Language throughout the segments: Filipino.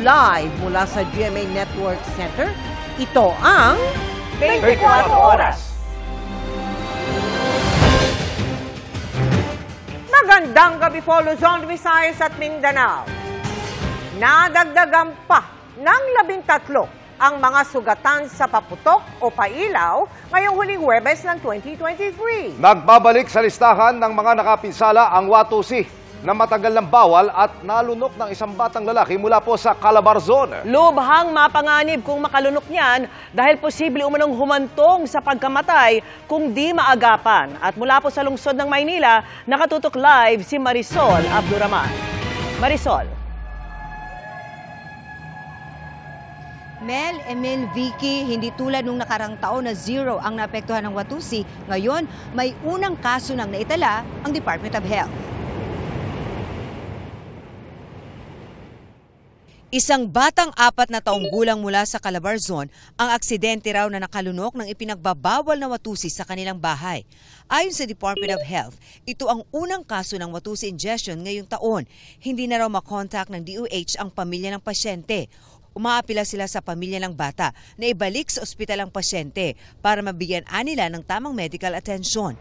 live mula sa GMA Network Center. Ito ang 24 Oras. Magandang gabi po, Luzon, Visayas at Mindanao. Nadagdagan pa ng 13 ang mga sugatan sa paputok o pailaw ngayong huling Huwebes ng 2023. Nagbabalik sa listahan ng mga nakapinsala ang Watusi na matagal ng bawal at nalunok ng isang batang lalaki mula po sa Calabarzon. Lubhang mapanganib kung makalunok niyan dahil posible umanong humantong sa pagkamatay kung di maagapan. At mula po sa lungsod ng Maynila, nakatutok live si Marisol Abduraman. Marisol. Mel, Emil, Vicky, hindi tulad nung nakarang taon na 0 ang naapektuhan ng Watusi. Ngayon, may unang kaso nang naitala ang Department of Health. Isang batang 4 na taong gulang mula sa Calabarzon ang aksidente raw na nakalunok ng ipinagbabawal na watusi sa kanilang bahay. Ayon sa Department of Health, ito ang unang kaso ng watusi ingestion ngayong taon. Hindi na raw makontak ng DOH ang pamilya ng pasyente. Umaapila sila sa pamilya ng bata na ibalik sa ospital ang pasyente para mabigyan nila ng tamang medical attention.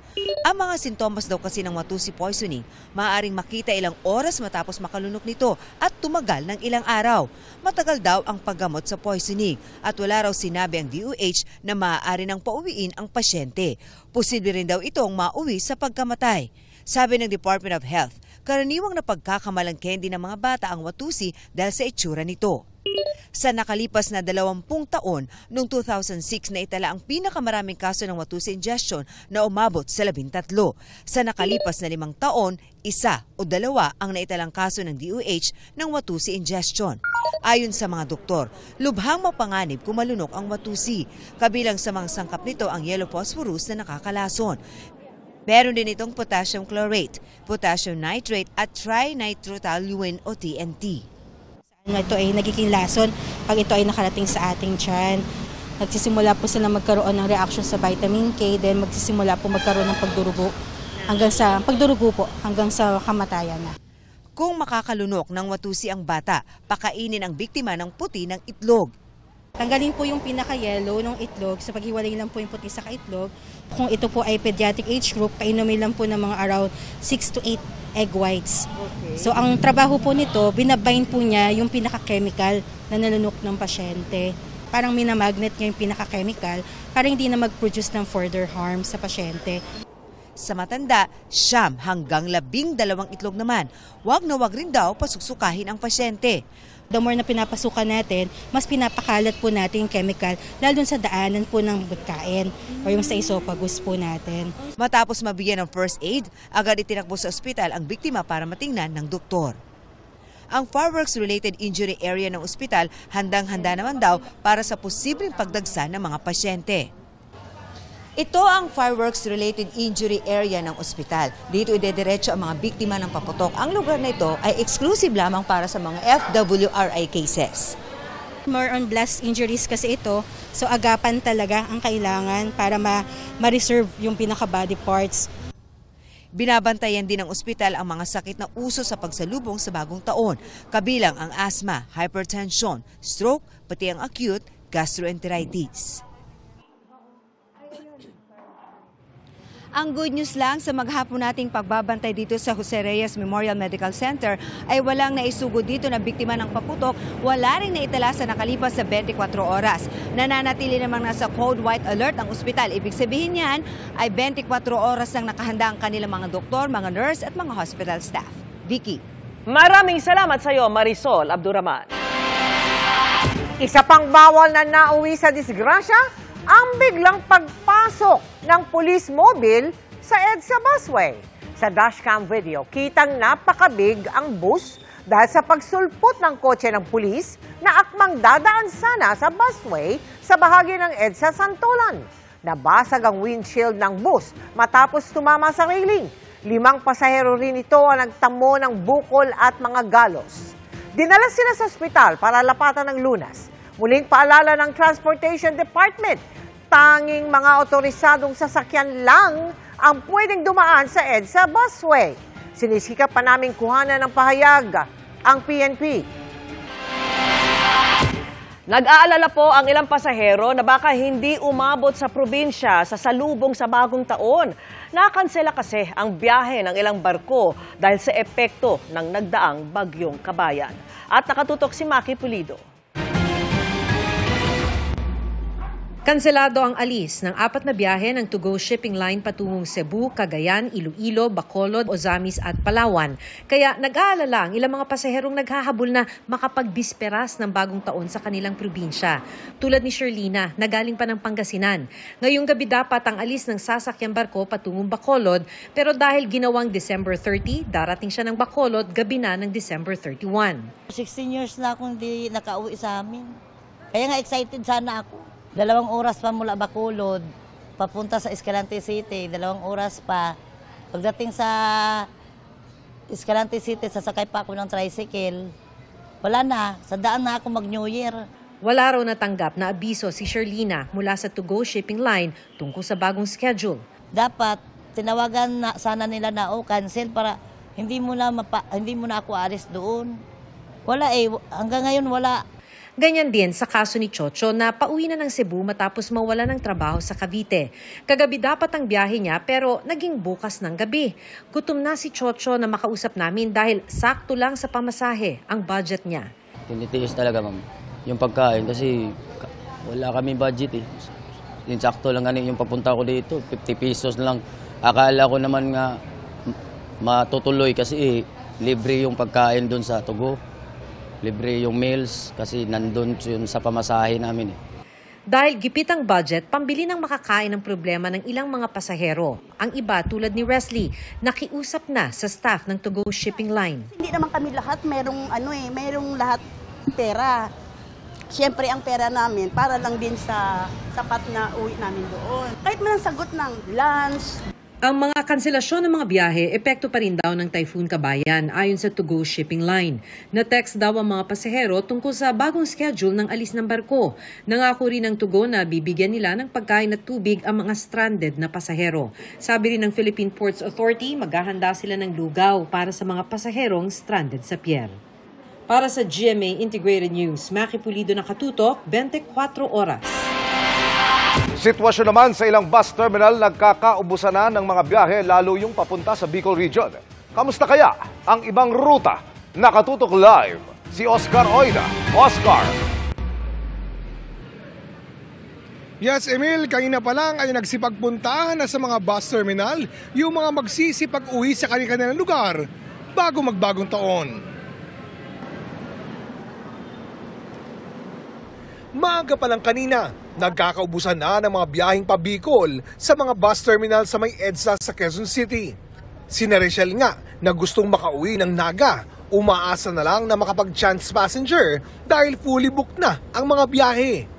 Ang mga sintomas daw kasi ng watusi poisoning, maaaring makita ilang oras matapos makalunok nito at tumagal ng ilang araw. Matagal daw ang paggamot sa poisoning at wala raw sinabi ang DOH na maaari nang pauwiin ang pasyente. Posible rin daw itong mauwi sa pagkamatay. Sabi ng Department of Health, karaniwang napagkakamalangke din ng mga bata ang watusi dahil sa itsura nito. Sa nakalipas na 20 taon, noong 2006 na itala ang pinakamaraming kaso ng watusi ingestion na umabot sa 13. Sa nakalipas na 5 taon, 1 o 2 ang naitalang kaso ng DOH ng watusi ingestion. Ayon sa mga doktor, lubhang mapanganib kung malunok ang watusi. Kabilang sa mga sangkap nito ang yellow phosphorus na nakakalason. Meron din itong potassium chlorate, potassium nitrate at trinitrotoluene o TNT. Ito ay nagiging lason pag ito ay nakarating sa ating tiyan. Nagsisimula po sila magkaroon ng reaction sa vitamin K, then magsisimula po magkaroon ng pagdurugo hanggang sa kamatayan na. Kung makakalunok ng watusi ang bata, pakainin ang biktima ng puti ng itlog. Tanggalin po yung pinaka-yellow ng itlog, sa paghiwalay lang po yung puti sa itlog. Kung ito po ay pediatric age group, painumin lang po ng mga around 6 to 8 egg whites. Okay. So ang trabaho po nito, binabind po niya yung pinaka-chemical na nalunok ng pasyente. Parang minamagnet niya yung pinaka-chemical para hindi na mag-produce ng further harm sa pasyente. Sa matanda, 9 hanggang 12 itlog naman. Wag na wag rin daw pasuksukahin ang pasyente. The more na pinapasukan natin, mas pinapakalat po natin yung chemical, lalo sa daanan po ng pagkain o yung sa esophagus po natin. Matapos mabigyan ng first aid, agad itinakbo sa ospital ang biktima para matingnan ng doktor. Ang fireworks-related injury area ng ospital handang-handa naman daw para sa posibleng pagdagsa ng mga pasyente. Ito ang fireworks-related injury area ng ospital. Dito idediretso ang mga biktima ng paputok. Ang lugar na ito ay exclusive lamang para sa mga FWRI cases. More on blast injuries kasi ito, so agapan talaga ang kailangan para ma-reserve yung pinaka-body parts. Binabantayan din ng ospital ang mga sakit na uso sa pagsalubong sa bagong taon, kabilang ang asthma, hypertension, stroke, pati ang acute gastroenteritis. Ang good news lang sa maghapon nating pagbabantay dito sa Jose Reyes Memorial Medical Center ay walang naisugod dito na biktima ng paputok, wala ring naitala sa nakalipas sa 24 oras. Nananatili namang nasa code white alert ang ospital. Ibig sabihin niyan ay 24 oras nang nakahanda ang kanilang mga doktor, mga nurse at mga hospital staff. Vicky. Maraming salamat sa iyo, Marisol Abduraman. Isa pang bawal na nauwi sa disgrasya, ang biglang pagpasok ng police mobile sa EDSA busway. Sa dashcam video, kitang napakabig ang bus dahil sa pagsulpot ng kotse ng pulis na akmang dadaan sana sa busway sa bahagi ng EDSA Santolan. Nabasag ang windshield ng bus matapos tumama sa railing. 5 pasahero rin ito ang nagtamo ng bukol at mga galos. Dinala sila sa ospital para lapatan ng lunas. Muling paalala ng Transportation Department, tanging mga otorisadong sasakyan lang ang pwedeng dumaan sa EDSA busway. Sinisikap pa naming kuhanan ng pahayag ang PNP. Nag-aalala po ang ilang pasahero na baka hindi umabot sa probinsya sa salubong sa bagong taon. Nakansela kasi ang biyahe ng ilang barko dahil sa epekto ng nagdaang bagyong Kabayan. At nakatutok si Maki Pulido. Kanselado ang alis ng 4 na biyahe ng To Go Shipping Line patungong Cebu, Cagayan, Iloilo, Bacolod, Ozamis at Palawan. Kaya nag-aalala ang ilang mga pasaherong naghahabol na makapagbisperas ng bagong taon sa kanilang probinsya. Tulad ni Sherlina, na galing pa ng Pangasinan. Ngayong gabi dapat ang alis ng sasakyang barko patungong Bacolod, pero dahil ginawang December 30, darating siya ng Bacolod gabi na ng December 31. 16 years na akong hindi nakauwi sa amin. Kaya nga excited sana ako. 2 oras pa mula Bacolod, papunta sa Escalante City, 2 oras pa. Pagdating sa Escalante City, sasakay pa ako ng tricycle. Wala na, sa daan na ako mag-New Year. Wala raw natanggap na abiso si Sherlina mula sa To Go Shipping Line tungkol sa bagong schedule. Dapat, tinawagan na sana nila na, cancel para hindi mo na ako alis doon. Wala hanggang ngayon wala. Ganyan din sa kaso ni Chocho na pauwi na ng Cebu matapos mawala ng trabaho sa Cavite. Kagabi dapat ang biyahe niya pero naging bukas ng gabi. Gutom na si Chocho na makausap namin dahil sakto lang sa pamasahe ang budget niya. Tinitiis talaga, ma'am, yung pagkain kasi wala kami budget eh. Yung sakto lang yung papunta ko dito, 50 pesos lang. Akala ko naman nga matutuloy kasi libre yung pagkain doon sa To Go. Libre yung meals kasi nandun yun sa pamasahe namin. Dahil gipit ang budget, pambili ng makakain ang problema ng ilang mga pasahero. Ang iba tulad ni Wesley, nakiusap na sa staff ng To Go Shipping Line. Hindi naman kami lahat merong lahat pera. Siyempre ang pera namin para lang din sa sapat na uwi namin doon. Kahit man ang sagot ng lunch. Ang mga kanselasyon ng mga biyahe, epekto pa rin daw ng Typhoon Kabayan ayon sa To Go Shipping Line. Na-text daw ang mga pasahero tungkol sa bagong schedule ng alis ng barko. Nangako rin ng To Go na bibigyan nila ng pagkain at tubig ang mga stranded na pasahero. Sabi rin ng Philippine Ports Authority, maghahanda sila ng lugaw para sa mga pasaherong stranded sa pier. Para sa GMA Integrated News, Maki Pulido, nakatutok, 24 oras. Sitwasyon naman sa ilang bus terminal, nagkakaubusan na ng mga biyahe lalo yung papunta sa Bicol Region. Kamusta kaya ang ibang ruta? Nakatutok live si Oscar Oida. Oscar! Yes, Emil, kanina pa lang ay nagsipagpuntahan na sa mga bus terminal yung mga magsisipag-uwi sa kanilang lugar bago magbagong taon. Maaga pa lang kanina, nagkakaubusan na ng mga biyaheng pa-Bicol sa mga bus terminal sa may EDSA sa Quezon City. Sina Rachel nga na gustong makauwi ng Naga, umaasa na lang na makapag-chance passenger dahil fully booked na ang mga biyahe.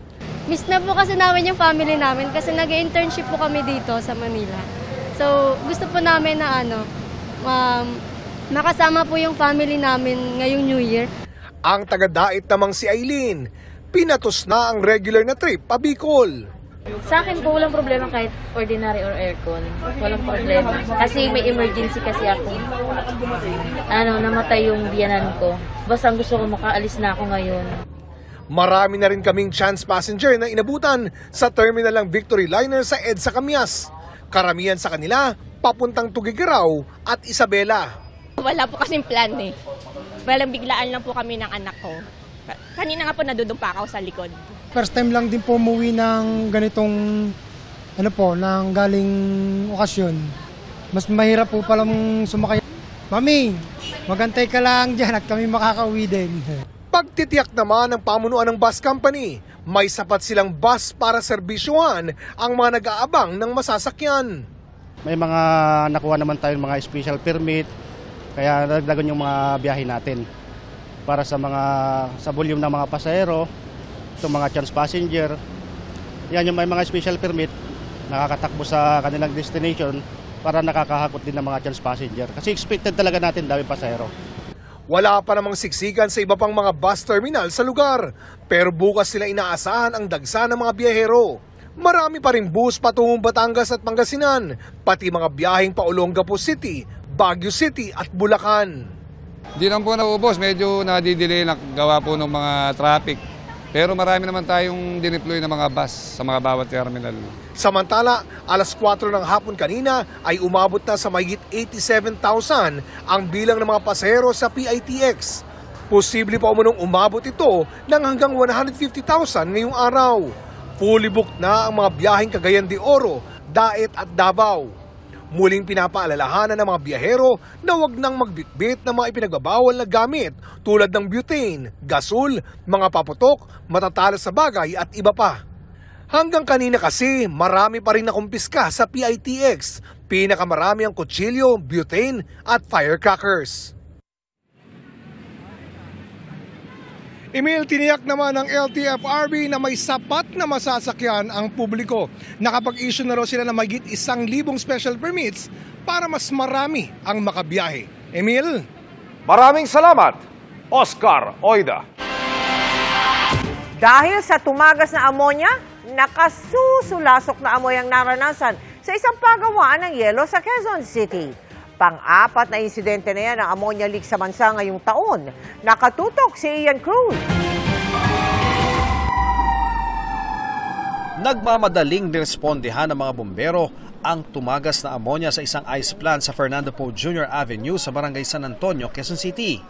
Miss na po kasi namin yung family namin kasi nag-internship po kami dito sa Manila. So gusto po namin na makasama po yung family namin ngayong New Year. Ang taga-dait namang si Aileen, pinatos na ang regular na trip pa Bicol. Sa akin po walang problema kahit ordinary or aircon. Walang problema. Kasi may emergency kasi ako. Namatay yung biyanan ko. Basta gusto ko makaalis na ako ngayon. Marami na rin kaming chance passenger na inabutan sa terminal ng Victory Liner sa EDSA Camias. Karamihan sa kanila, papuntang Tugigaraw at Isabela. Wala po kasing plan Walang biglaan lang po kami ng anak ko. Kanina nga po nadudumpa ako sa likod. First time lang din po umuwi ng ganitong ng galing okasyon. Mas mahirap po palang sumakay. Mami, magantay ka lang dyan at kami makakauwi din. Pagtitiyak naman ng pamunuan ng bus company, may sapat silang bus para serbisyuhan ang mga nag-aabang ng masasakyan. May mga nakuha naman tayong mga special permit, kaya nagdagan yung mga biyahe natin. Para sa volume ng mga pasahero, itong mga chance passenger. Yan yung may mga special permit, nakakatakbo sa kanilang destination para nakakahakot din ng mga chance passenger. Kasi expected talaga natin dami pasahero. Wala pa namang siksikan sa iba pang mga bus terminal sa lugar, pero bukas sila inaasahan ang dagsa ng mga biyahero. Marami pa rin bus patungong Batangas at Pangasinan, pati mga biyaheng pa Olongapo City, Baguio City at Bulacan. Di lang po naubos, medyo nadidelay na gawa po ng mga traffic. Pero marami naman tayong dineploy na mga bus sa mga bawat terminal. Samantala, alas 4 ng hapon kanina ay umabot na sa mahigit 87,000 ang bilang ng mga pasahero sa PITX. Posible pa umunong umabot ito ng hanggang 150,000 ngayong araw. Fully booked na ang mga biyaheng Cagayan de Oro, Daet at Davao. Muling pinapaalalahanan ng mga biyahero na huwag nang magbitbit ng mga ipinagbabawal na gamit tulad ng butane, gasol, mga paputok, matatalas sa bagay at iba pa. Hanggang kanina kasi marami pa rin nakumpiska sa PITX. Pinakamarami ang kutsilyo, butane at firecrackers. Emil, tiniyak naman ng LTFRB na may sapat na masasakyan ang publiko. Nakapag-issue na raw sila ng mahigit 1,000 special permits para mas marami ang makabiyahe. Emil? Maraming salamat, Oscar Oida. Dahil sa tumagas na amonya, nakasusulasok na amoy ang naranasan sa isang pagawaan ng yelo sa Quezon City. Pang-apat na insidente na yan ang ammonia leak sa bansa ngayong taon. Nakatutok si Ian Cruz. Nagmamadaling nirespondehan ng mga bumbero ang tumagas na ammonia sa isang ice plant sa Fernando Poe Jr. Avenue sa Barangay San Antonio, Quezon City.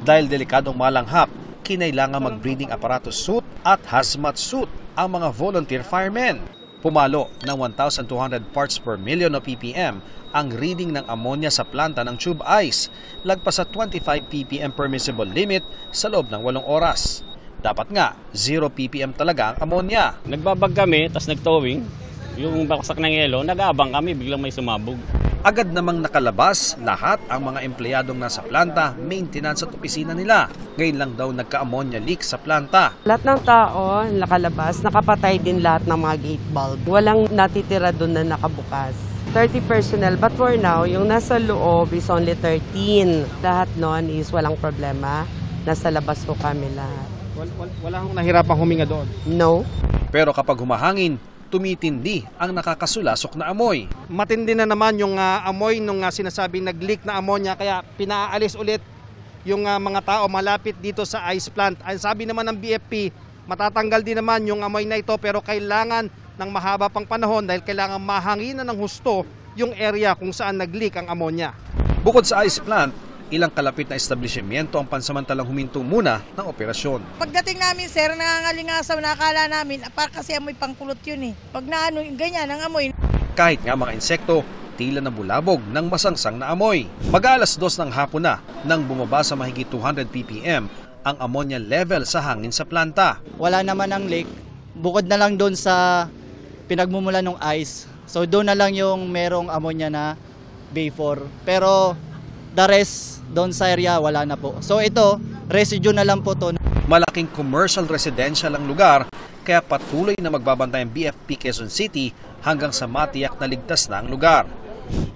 Dahil delikadong malanghap, kinailangan mag-breathing apparatus suit at hazmat suit ang mga volunteer firemen. Pumalo ng 1,200 parts per million o ppm ang reading ng ammonia sa planta ng tube ice, lagpas sa 25 ppm permissible limit sa loob ng 8 oras. Dapat nga, 0 ppm talaga ang ammonia. Nagbabag kami, tas nagtowing, yung baksak ng yelo, nag-aabang kami, biglang may sumabog. Agad namang nakalabas lahat ang mga empleyadong nasa planta, maintenance at opisina nila. Ngayon lang daw nagka-ammonia leak sa planta. Lahat ng tao nakalabas, nakapatay din lahat ng mga gate bulb. Walang natitira doon na nakabukas. 30 personnel, but for now, yung nasa loob is only 13. Lahat nun is walang problema. Nasa labas po kami lahat. Wala akong nahirapang huminga doon? No. Pero kapag humahangin, tumitindi ang nakakasulasok na amoy. Matindi na naman yung amoy nung sinasabing nag-leak na ammonia, kaya pinaalis ulit yung mga tao malapit dito sa ice plant. Ang sabi naman ng BFP, matatanggal din naman yung amoy na ito, pero kailangan ng mahaba pang panahon dahil kailangan mahanginan ng husto yung area kung saan nag-leak ang ammonia. Bukod sa ice plant, ilang kalapit na establishmento ang pansamantalang huminto muna ng operasyon. Pagdating namin, sir, nangangalingasaw, nakakala namin, kasi amoy pangkulot yun eh. Pag naano, ganyan ang amoy. Kahit nga mga insekto, tila na bulabog ng masangsang na amoy. Mag-alas 2 ng hapon na nang bumaba sa mahigit 200 ppm ang ammonia level sa hangin sa planta. Wala naman ang leak, bukod na lang doon sa pinagmumula ng ice. So doon na lang yung merong ammonia na vapor. Pero the rest doon sa area wala na po. So ito, residue na lang po to. Malaking commercial residential ang lugar, kaya patuloy na magbabantay ang BFP Quezon City hanggang sa matiyak na ligtas na ang lugar.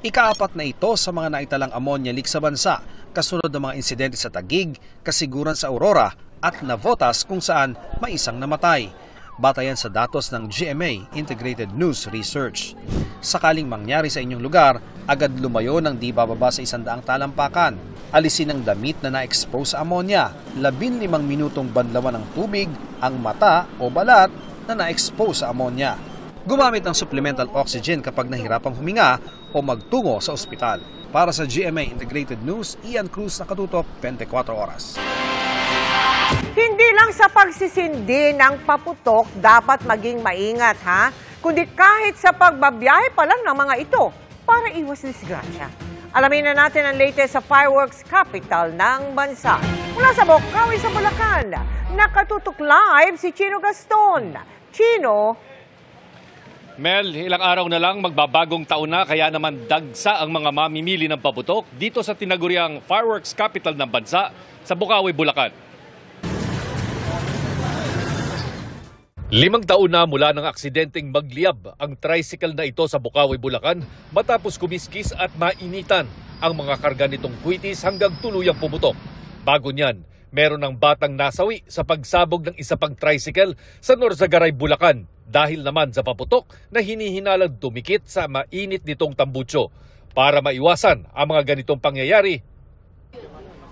Ika-4 na ito sa mga naitalang ammonia leak sa bansa, kasunod ng mga insidente sa Taguig, Kasiguran sa Aurora at Navotas kung saan may isang namatay. Batayan sa datos ng GMA Integrated News Research. Sakaling mangyari sa inyong lugar, agad lumayo ng di bababa sa 100 talampakan. Alisin ang damit na na-expose sa ammonia. 15 minutong banlawan ng tubig ang mata o balat na na-expose sa ammonia. Gumamit ng supplemental oxygen kapag nahirapang huminga o magtungo sa ospital. Para sa GMA Integrated News, Ian Cruz, nakatutok 24 oras. Hindi lang sa pagsisindi ng paputok dapat maging maingat, ha? Kundi kahit sa pagbabiyahe pa lang ng mga ito para iwas disgrasya. Alamin na natin ang latest sa fireworks capital ng bansa. Mula sa Bocaue sa Bulacan, nakatutok live si Chino Gaston. Chino? Mel, ilang araw na lang magbabagong taon na, kaya naman dagsa ang mga mamimili ng paputok dito sa tinaguriang fireworks capital ng bansa sa Bocaue, Bulacan. 5 taon na mula ng aksidenteng magliyab ang tricycle na ito sa Bocaue, Bulacan matapos kumiskis at mainitan ang mga karga nitong kwitis hanggang tuluyang pumutok. Bago niyan, meron ng batang nasawi sa pagsabog ng isa pang tricycle sa Norzagaray, Bulacan dahil naman sa paputok na hinihinalang dumikit sa mainit nitong tambutso. Para maiwasan ang mga ganitong pangyayari,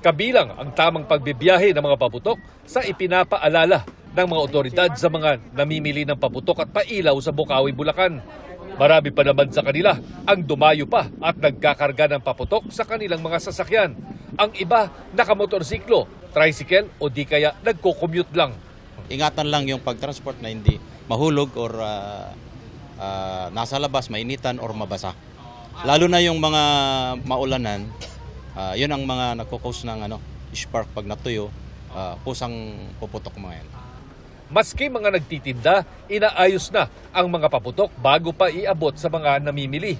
kabilang ang tamang pagbibiyahe ng mga paputok sa ipinapaalala ng mga otoridad sa mga namimili ng paputok at pailaw sa Bukawi, Bulacan. Marami pa naman sa kanila ang dumayo pa at nagkakarga ng paputok sa kanilang mga sasakyan. Ang iba nakamotorsiklo, tricycle o di kaya nagko-commute lang. Ingatan lang yung pagtransport na hindi mahulog or nasa labas, mainitan or mabasa. Lalo na yung mga maulanan, yun ang mga nagko-cause ng spark pag natuyo, kusang puputok mga yan. Maski mga nagtitinda, inaayos na ang mga paputok bago pa iabot sa mga namimili.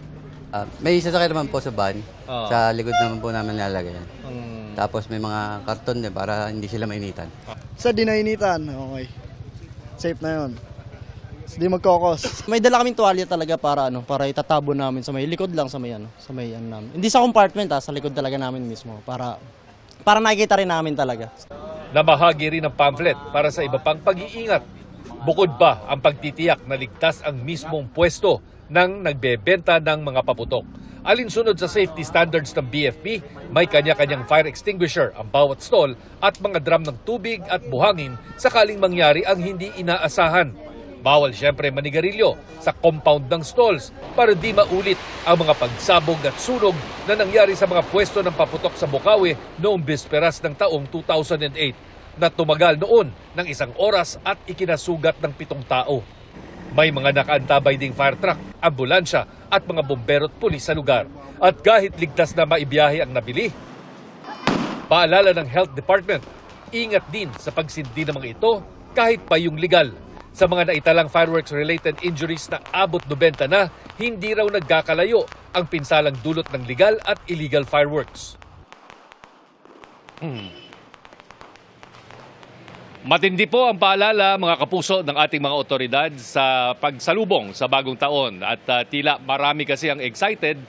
May sasakay naman po sa van, sa likod naman po namin nilalagay. Tapos may mga karton din para hindi sila mainitan. Sa dinainitan, okay. Safe na yun. Hindi magkokos. May dala kaming tuwalya talaga para itatabo namin sa may likod lang sa may namin. Hindi sa compartment sa likod talaga namin mismo para nakikita rin namin talaga. Namahagi rin ng pamphlet para sa iba pang pag-iingat. Bukod pa ang pagtitiyak na ligtas ang mismong pwesto ng nagbebenta ng mga paputok. Alinsunod sa safety standards ng BFP, may kanya-kanyang fire extinguisher ang bawat stall at mga drum ng tubig at buhangin sakaling mangyari ang hindi inaasahan. Bawal siyempre manigarilyo sa compound ng stalls para di maulit ang mga pagsabog at sunog na nangyari sa mga pwesto ng paputok sa Bukawi noong bisperas ng taong 2008 na tumagal noon ng 1 oras at ikinasugat ng 7 tao. May mga nakaantabay ding fire truck, ambulansya at mga bombero at pulis sa lugar. At kahit ligtas na maibiyahe ang nabili, paalala ng Health Department, ingat din sa pagsindi ng mga ito kahit pa yung legal. Sa mga naitalang fireworks-related injuries na abot 90 na, hindi raw nagkakalayo ang pinsalang dulot ng legal at illegal fireworks. Matindi po ang paalala, mga kapuso, ng ating mga otoridad sa pagsalubong sa bagong taon. At tila marami kasi ang excited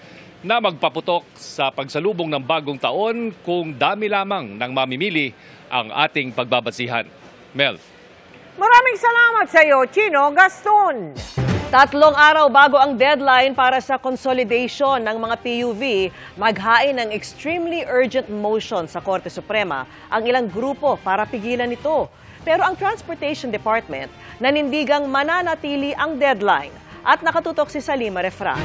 na magpaputok sa pagsalubong ng bagong taon kung dami lamang ng mamimili ang ating pagbabasihan. Mel. Maraming salamat sa iyo, Chino Gaston. 3 araw bago ang deadline para sa consolidation ng mga PUV, maghain ng extremely urgent motion sa Korte Suprema ang ilang grupo para pigilan ito. Pero ang Transportation Department nanindigang mananatili ang deadline at nakatutok si Salima Refran.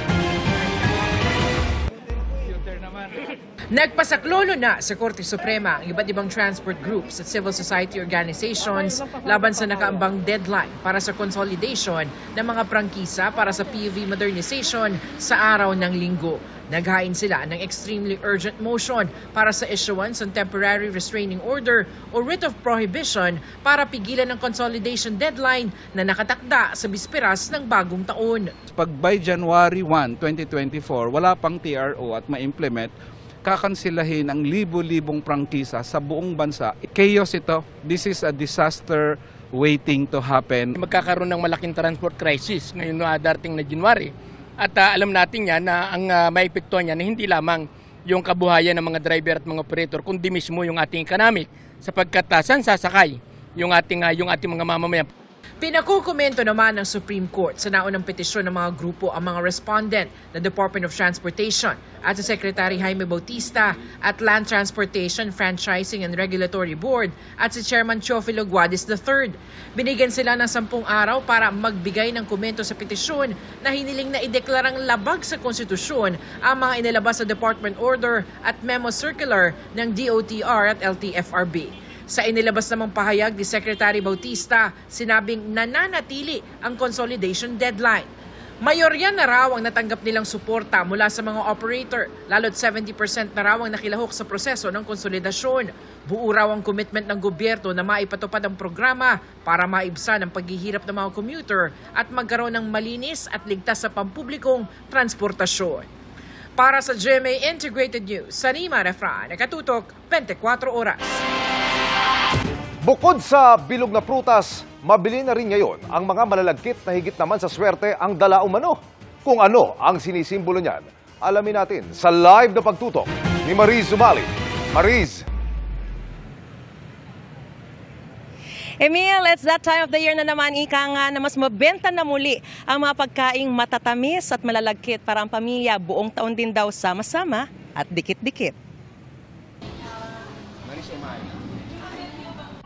Nagpasaklolo na sa Korte Suprema ang iba't ibang transport groups at civil society organizations laban sa nakaambang deadline para sa consolidation ng mga prangkisa para sa PUV modernization sa araw ng Linggo. Naghain sila ng extremely urgent motion para sa issuance ng temporary restraining order o writ of prohibition para pigilan ang consolidation deadline na nakatakda sa bisperas ng bagong taon. Pag by January 1, 2024, wala pang TRO at ma-implement, kakansilahin ang libo-libong prangkisa sa buong bansa. Chaos ito. This is a disaster waiting to happen. Magkakaroon ng malaking transport crisis ngayon na darating na January. At alam natin yan na ang maepektuhan niya na hindi lamang yung kabuhayan ng mga driver at mga operator, kundi mismo yung ating economic sapagkat saan sasakay yung ating mga mamamayan. Pinakukomento naman ng Supreme Court sa naunang petisyon ng mga grupo ang mga respondent na Department of Transportation at sa Secretary Jaime Bautista at Land Transportation, Franchising and Regulatory Board at si Chairman Teofilo Guadis III. Binigyan sila ng 10 araw para magbigay ng komento sa petisyon na hiniling na ideklarang labag sa konstitusyon ang mga inilabas sa Department Order at Memo Circular ng DOTR at LTFRB. Sa inilabas namang pahayag ni Secretary Bautista, sinabing nananatili ang consolidation deadline. Mayorya na raw ang natanggap nilang suporta mula sa mga operator, lalo't 70% na raw ang nakilahok sa proseso ng konsolidasyon. Buo raw ang commitment ng gobyerno na maipatupad ang programa para maibsan ang paghihirap ng mga commuter at magkaroon ng malinis at ligtas sa pampublikong transportasyon. Para sa GMA Integrated News, Salima Refran, nakatutok 24 oras. Bukod sa bilog na prutas, mabili na rin ngayon ang mga malalagkit na higit naman sa swerte ang dala umano. Kung ano ang sinisimbolo niyan, alamin natin sa live na pagtutok ni Mariz Zumali. Mariz! Emil, it's that time of the year na naman, ika nga, na mas mabenta na muli ang mga pagkaing matatamis at malalagkit para ang pamilya buong taon din daw sama-sama at dikit-dikit.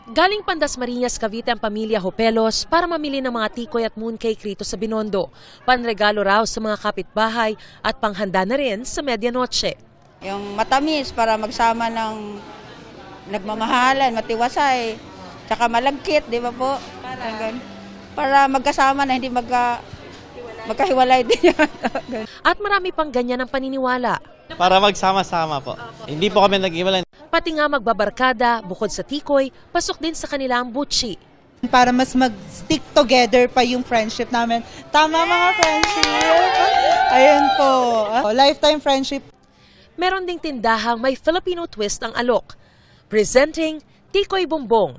Galing Pandasmariñas, Cavite ang pamilya Hopelos para mamili ng mga tikoy at mooncake rito sa Binondo. Panregalo raw sa mga kapitbahay at panghanda na rin sa medianoche. Yung matamis para magsama ng nagmamahalan, matiwasay, tsaka malagkit, di ba po? Para magkasama na hindi magkahiwalay din. At marami pang ganyan ang paniniwala. Para magsama-sama po. Hindi po kami nag-iwalay. Pati nga magbabarkada, bukod sa tikoy, pasok din sa kanila ang butchi. Para mas mag-stick together pa yung friendship namin. Tama mga friendship! Ayun po. Lifetime friendship. Meron ding tindahang may Filipino twist ang alok. Presenting Tikoy Bumbong.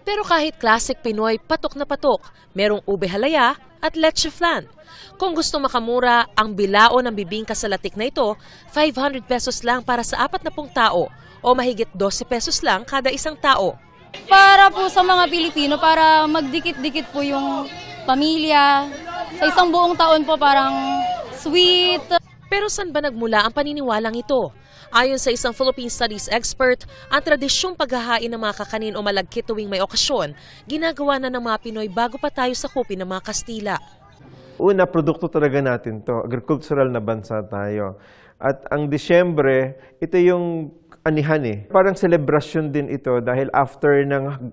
Pero kahit classic Pinoy, patok na patok. Merong ube halaya at leche flan. Kung gusto makamura, ang bilao ng bibingka sa latik na ito, 500 pesos lang para sa 40 tao o mahigit 12 pesos lang kada isang tao. Para po sa mga Pilipino, para magdikit-dikit po yung pamilya. Sa isang buong taon po parang sweet. Pero saan ba nagmula ang paniniwalang ito? Ayon sa isang Philippine Studies expert, ang tradisyong paghahain ng mga kakanin o malagkit tuwing may okasyon, ginagawa na ng mga Pinoy bago pa tayo sakupin ng mga Kastila. Una, produkto talaga natin to. Agricultural na bansa tayo. At ang Disyembre, ito yung anihan eh. Parang celebration din ito dahil after ng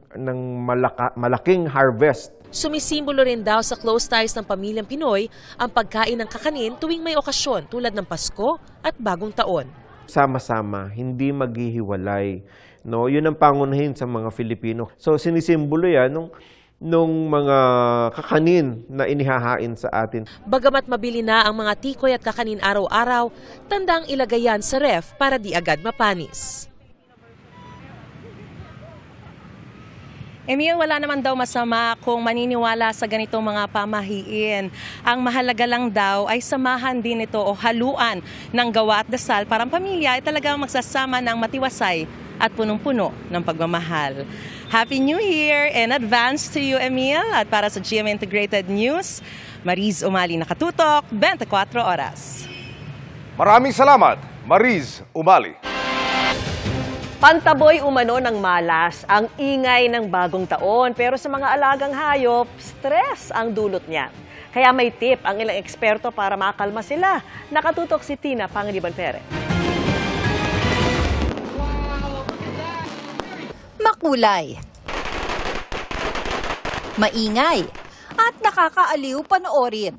malaking harvest. Sumisimbolo rin daw sa close ties ng pamilyang Pinoy ang pagkain ng kakanin tuwing may okasyon tulad ng Pasko at Bagong Taon. Sama-sama, hindi maghihiwalay. No? Yun ang pangunahin sa mga Filipino. So sinisimbolo yan nung mga kakanin na inihahain sa atin. Bagamat mabili na ang mga tikoy at kakanin araw-araw, tandang ilagay yan sa ref para di agad mapanis. Emil, wala naman daw masama kung maniniwala sa ganitong mga pamahiin. Ang mahalaga lang daw ay samahan din ito o haluan ng gawa at dasal para ang pamilya ay talagang magsasama ng matiwasay at punong-puno ng pagmamahal. Happy New Year in advance to you, Emil. At para sa GMA Integrated News, Mariz Umali nakatutok, 24 oras. Maraming salamat, Mariz Umali. Pantaboy umano ng malas ang ingay ng bagong taon, pero sa mga alagang hayop, stress ang dulot niya. Kaya may tip ang ilang eksperto para makalma sila. Nakatutok si Tina Pangiliban Perez. Makulay, maingay, at nakakaaliw panoorin.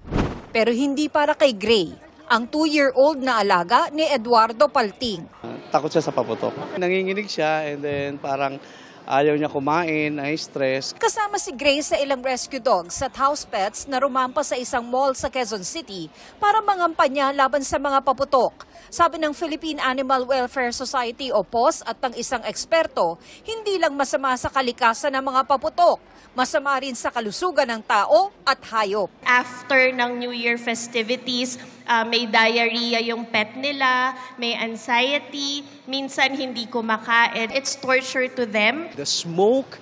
Pero hindi para kay Gray, ang 2-year-old na alaga ni Eduardo Palting. Takot siya sa paputok. Nanginginig siya and then parang ayaw niya kumain, ay stress. Kasama si Gray sa ilang rescue dogs at house pets na rumampa sa isang mall sa Quezon City para mangampanya laban sa mga paputok. Sabi ng Philippine Animal Welfare Society o POS at ng isang eksperto, hindi lang masama sa kalikasan ng mga paputok, masama rin sa kalusugan ng tao at hayop. After ng New Year festivities, may diarrhea yung pet nila, may anxiety, minsan hindi kumakain. It's torture to them. The smoke,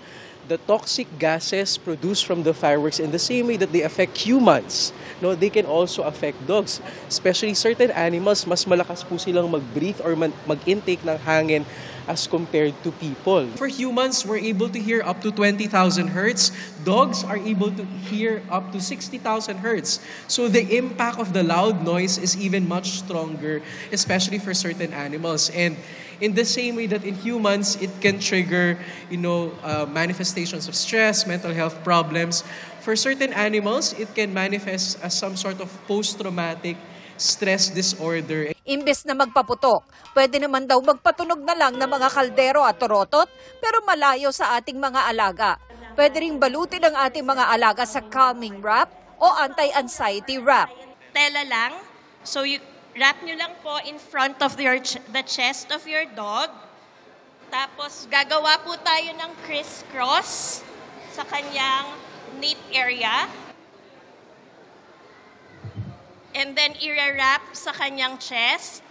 the toxic gases produced from the fireworks in the same way that they affect humans, no, they can also affect dogs. Especially certain animals, mas malakas po silang mag-breathe or mag-intake ng hangin as compared to people. For humans, we're able to hear up to 20,000 hertz. Dogs are able to hear up to 60,000 hertz. So the impact of the loud noise is even much stronger, especially for certain animals. And in the same way that in humans, it can trigger, manifestations of stress, mental health problems. For certain animals, it can manifest as some sort of post-traumatic stress disorder. Imbes na magpaputok, pwede naman daw magpatunog na lang ng mga kaldero at torotot, pero malayo sa ating mga alaga. Pwede ring balutin ang ating mga alaga sa calming wrap o anti-anxiety wrap. Tela lang, so wrap nyo lang po in front of the chest of your dog. Tapos gagawa po tayo ng crisscross sa kanyang nape area. And then i-wrap sa kanyang chest.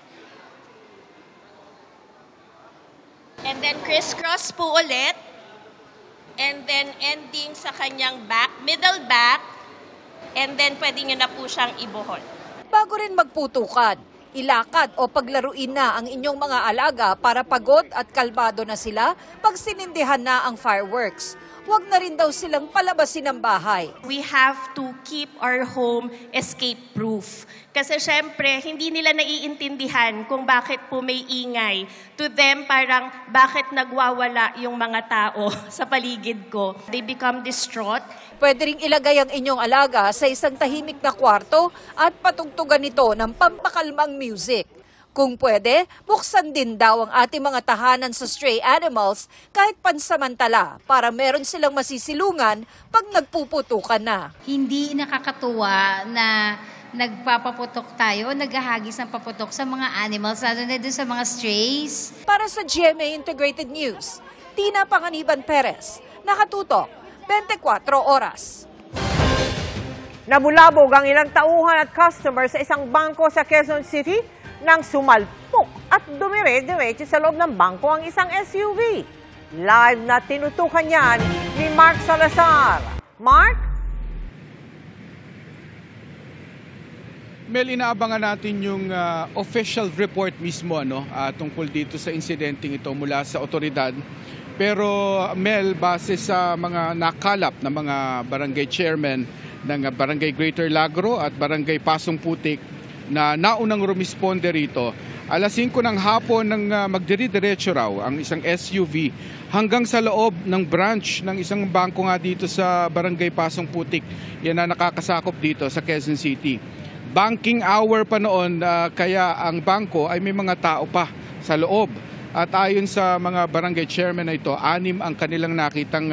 And then crisscross po ulit. And then ending sa kanyang back, middle back. And then pwede nyo na po siyang ibuhol. Bago rin magputukan, Ilakad o paglaruin na ang inyong mga alaga para pagod at kalmado na sila pag sinindihan na ang fireworks. Huwag na rin daw silang palabasin ng bahay. We have to keep our home escape-proof. Kasi syempre, hindi nila naiintindihan kung bakit po may ingay. To them, parang bakit nagwawala yung mga tao sa paligid ko. They become distraught. Pwede ring ilagay ang inyong alaga sa isang tahimik na kwarto at patugtugan nito ng pampakalmang music. Kung pwede, buksan din daw ang ating mga tahanan sa stray animals kahit pansamantala para meron silang masisilungan pag nagpuputukan na. Hindi nakakatuwa na nagpapaputok tayo, naghahagis ng paputok sa mga animals, lalo na doon sa mga strays. Para sa GMA Integrated News, Tina Panganiban Perez, nakatutok, 24 oras. Nabulabog ang ilang tauhan at customer sa isang bangko sa Quezon City nang sumalpok at dumire-diretso sa loob ng bangko ang isang SUV. Live na tinutukan yan ni Mark Salazar. Mark? Mel, inaabangan natin yung official report mismo tungkol dito sa insidenteng ito mula sa otoridad. Pero Mel, base sa mga nakalap na mga barangay chairman ng Barangay Greater Lagro at Barangay Pasong Putik na naunang rumisponde rito, alas 5 ng hapon nang magdiri-diretso raw ang isang SUV hanggang sa loob ng branch ng isang bangko nga dito sa Barangay Pasong Putik. Yan na nakakasakop dito sa Quezon City. Banking hour pa noon, kaya ang bangko ay may mga tao pa sa loob. At ayon sa mga barangay chairman na ito, 6 ang kanilang nakitang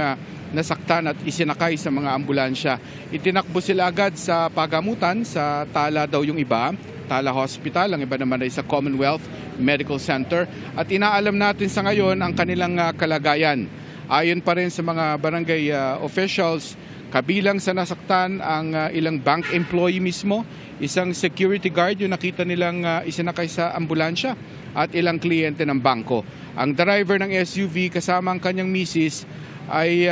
nasaktan at isinakay sa mga ambulansya. Itinakbo sila agad sa pagamutan, sa Tala daw yung iba, Tala Hospital, ang iba naman ay sa Commonwealth Medical Center. At inaalam natin sa ngayon ang kanilang kalagayan. Ayon pa rin sa mga barangay officials, kabilang sa nasaktan ang ilang bank employee mismo, isang security guard yung nakita nilang isinakay sa ambulansya at ilang kliyente ng bangko. Ang driver ng SUV kasama ang kanyang misis ay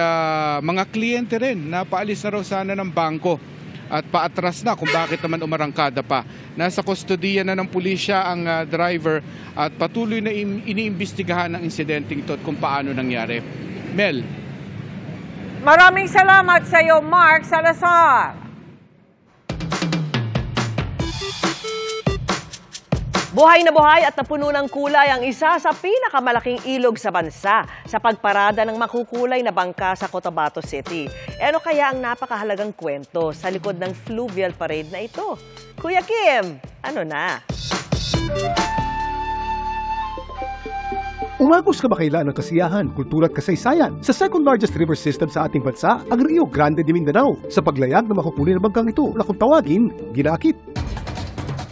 mga kliyente rin na paalis na raw sana ng bangko at paatras na kung bakit naman umarangkada pa. Nasa kustodiya na ng pulisya ang driver at patuloy na iniimbestigahan ang insidenteng ito at kung paano nangyari. Mel. Maraming salamat sa iyo, Mark Salazar. Buhay na buhay at napuno ng kulay ang isa sa pinakamalaking ilog sa bansa sa pagparada ng makukulay na bangka sa Cotabato City. Ano kaya ang napakahalagang kwento sa likod ng fluvial parade na ito? Kuya Kim, ano na? Umagos kamakailan ng kasiyahan, kultura at kasaysayan sa second largest river system sa ating bansa, ang Rio Grande de Mindanao, sa paglayag ng makukulay na bangkang ito na kung tawagin, Ginakit.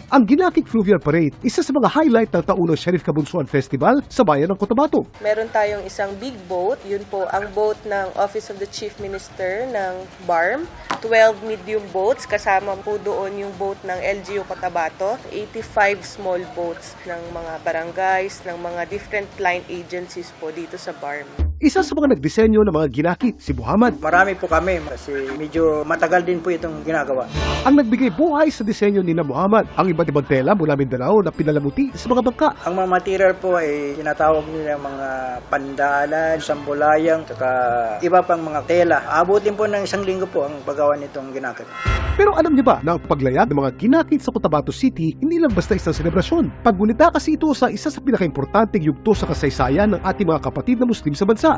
Ang Ginakit Fluvial Parade, isa sa mga highlight ng taunang Sheriff Kabunsuan Festival sa bayan ng Cotabato. Meron tayong isang big boat, yun po ang boat ng Office of the Chief Minister ng BARM. 12 medium boats, kasama po doon yung boat ng LGU Cotabato. 85 small boats ng mga barangays, ng mga different line agencies po dito sa BARM. Isa sa mga nagdisenyo ng mga ginakit, si Muhammad. Marami po kami kasi medyo matagal din po itong ginagawa. Ang nagbigay buhay sa disenyo ni Muhammad, ang iba't ibang tela mula Mindanao na pinalamuti sa mga bangka. Ang mga material po ay tinatawag nila mga pandalan, sambulayang, saka iba pang mga tela. Abutin po ng 1 linggo po ang paggawa nitong ginakit. Pero alam niyo ba na ang paglayag ng mga ginakit sa Cotabato City hindi lang basta isang selebrasyon. Paggunita kasi ito sa isa sa pinakaimportanteng yugto sa kasaysayan ng ating mga kapatid na Muslim sa bansa.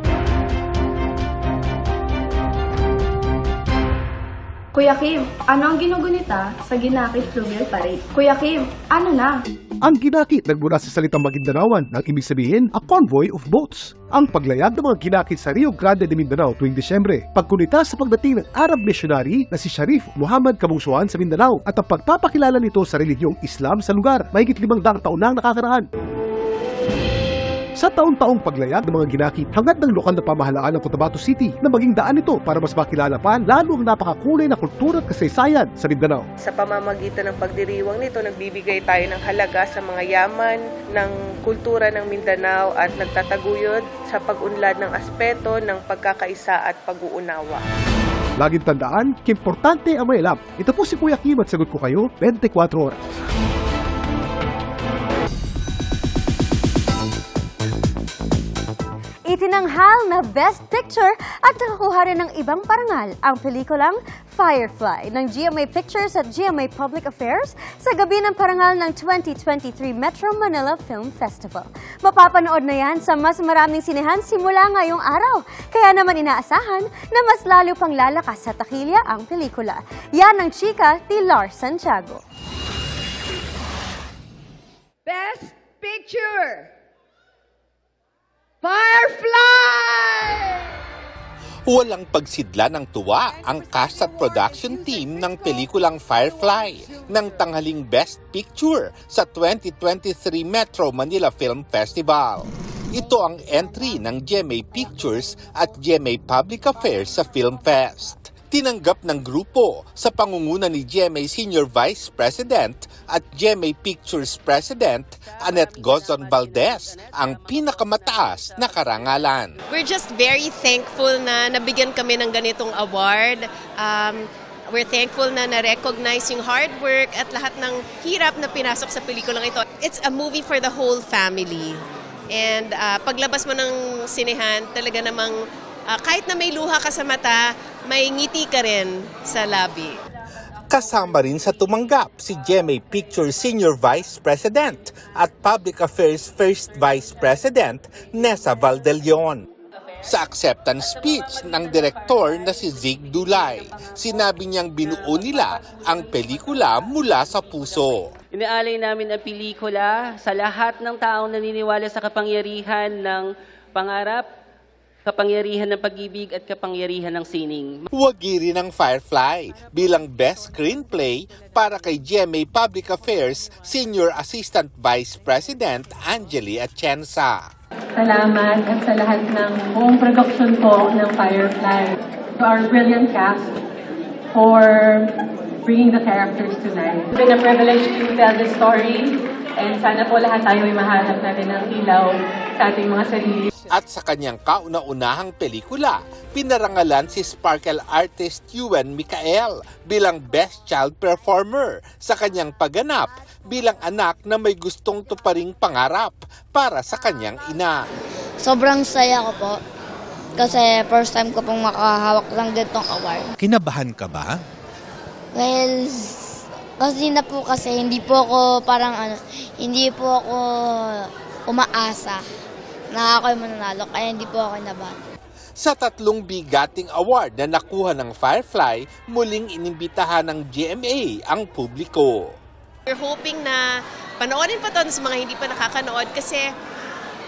Kuya Kim, ano ang ginugunita sa Ginakit Fluvial Parade? Kuya Kim, ano na? Ang ginakit nagmula sa salitang Magindanaoan nang ibig sabihin a convoy of boats. Ang paglayag ng mga ginakit sa Rio Grande de Mindanao tuwing Disyembre, pagkunita sa pagdating ng Arab missionary na si Sharif Muhammad Kabungsuan sa Mindanao at ang pagpapakilala nito sa relihiyong Islam sa lugar, mahigit 500 taon na nakakaraan. Sa taon-taong paglayag ng mga ginakit, hangad ng lokal na pamahalaan ng Cotabato City na maging daan ito para mas makilala pa lalo ang napakakulay na kultura at kasaysayan sa Mindanao. Sa pamamagitan ng pagdiriwang nito, nagbibigay tayo ng halaga sa mga yaman ng kultura ng Mindanao at nagtataguyod sa pag-unlad ng aspeto ng pagkakaisa at pag-uunawa. Laging tandaan, importante ang may alam. Ito po si Kuya Kim at sagot ko kayo 24 oras. Itinanghal na Best Picture at nakakuha rin ng ibang parangal ang pelikulang Firefly ng GMA Pictures at GMA Public Affairs sa gabi ng parangal ng 2023 Metro Manila Film Festival. Mapapanood na yan sa mas maraming sinehan simula ngayong araw. Kaya naman inaasahan na mas lalo pang lalakas sa takilya ang pelikula. Yan ang chika ni Lars Santiago. Best Picture! Firefly! Walang pagsidla ng tuwa ang cast at production team ng pelikulang Firefly ng tanghaling Best Picture sa 2023 Metro Manila Film Festival. Ito ang entry ng GMA Pictures at GMA Public Affairs sa Film Fest. Tinanggap ng grupo sa pangunguna ni GMA Senior Vice President at GMA Pictures President Annette Gozon Valdez ang pinakamataas na karangalan. We're just very thankful na nabigyan kami ng ganitong award. We're thankful na na-recognize yung hard work at lahat ng hirap na pinasok sa pelikulang ito. It's a movie for the whole family. And paglabas mo ng sinehan, talaga namang kahit na may luha ka sa mata, may ngiti ka rin sa labi. Kasama rin sa tumanggap si GMA Pictures Senior Vice President at Public Affairs First Vice President Nessa Valdelion. Sa acceptance speech ng direktor na si Zig Dulay, sinabi niyang binuo nila ang pelikula mula sa puso. Inaalay namin ang pelikula sa lahat ng taong naniniwala sa kapangyarihan ng pangarap, kapangyarihan ng pag-ibig at kapangyarihan ng sining. Wagi rin ang Firefly bilang Best Screenplay para kay GMA Public Affairs Senior Assistant Vice President Angeli Atienza. Salamat at sa lahat ng buong production po ng Firefly. To our brilliant cast for bringing the characters to life. It's been a privilege to tell this story and sana po lahat tayo ay mahanap natin ng ilaw sa ating mga sarili. At sa kanyang kauna-unahang pelikula, pinarangalan si sparkle artist Ewan Micael bilang Best Child Performer sa kanyang pagganap bilang anak na may gustong tuparing pangarap para sa kanyang ina. Sobrang saya ko po kasi first time ko pong makahawak ng ganitong award. Kinabahan ka ba? Well, kasi na po kasi hindi po ako hindi po ako umaasa na ako'y mananalo, kaya hindi po ako kinabahan. Sa 3 bigating award na nakuha ng Firefly, muling inimbitahan ng GMA ang publiko. We're hoping na panoorin pa to sa mga hindi pa nakakanood kasi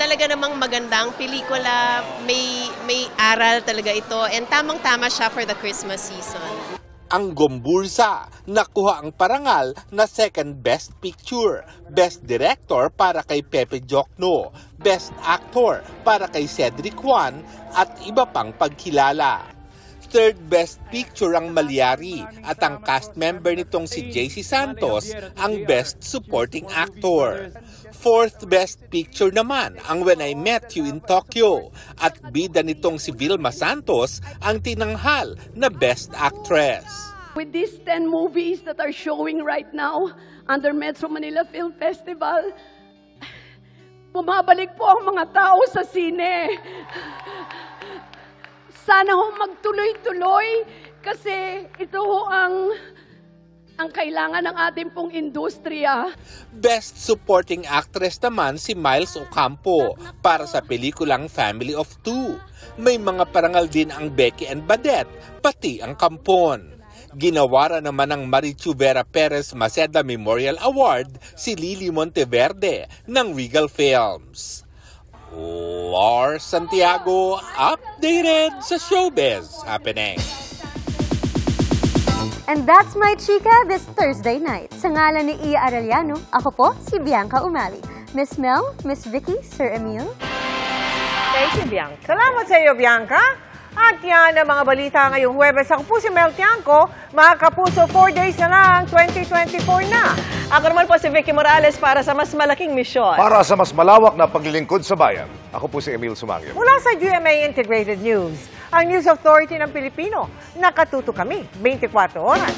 talaga namang magandang pelikula, may aral talaga ito, and tamang-tama siya for the Christmas season. Ang Gomburza, nakuha ang parangal na Second Best Picture, Best Director para kay Pepe Jokno, Best Actor para kay Cedric Juan at iba pang pagkilala. Third Best Picture ang Malyari at ang cast member nitong si JC Santos ang Best Supporting Actor. Fourth Best Picture naman ang When I Met You in Tokyo at bida nitong si Vilma Santos ang tinanghal na Best Actress. With these 10 movies that are showing right now under Metro Manila Film Festival, bumabalik po ang mga tao sa sine. Sana ho magtuloy-tuloy kasi ito ho ang kailangan ng ating pong industriya. Best Supporting Actress naman si Miles Ocampo para sa pelikulang Family of Two. May mga parangal din ang Becky and Badette, pati ang Kampon. Ginawara naman ng Marichu Vera Perez Maceda Memorial Award si Lily Monteverde ng Regal Films. Lars Santiago, updated sa Showbiz Happening. And that's my chika this Thursday night. Sa ngalan ni Iya Arellano, ako po si Bianca Umali. Miss Mel, Miss Vicky, Sir Emil. Thank you, Bianca. Salamat sa iyo, Bianca. At yan ang mga balita ngayong Huwebes. Ako po si Mel Tiangco. Mga kapuso, 4 days na lang, 2024 na. Ako naman po si Vicky Morales para sa mas malaking misyon. Para sa mas malawak na paglilingkod sa bayan. Ako po si Emil Sumangil. Mula sa GMA Integrated News, ang News Authority ng Pilipino. Nakatuto kami 24 oras.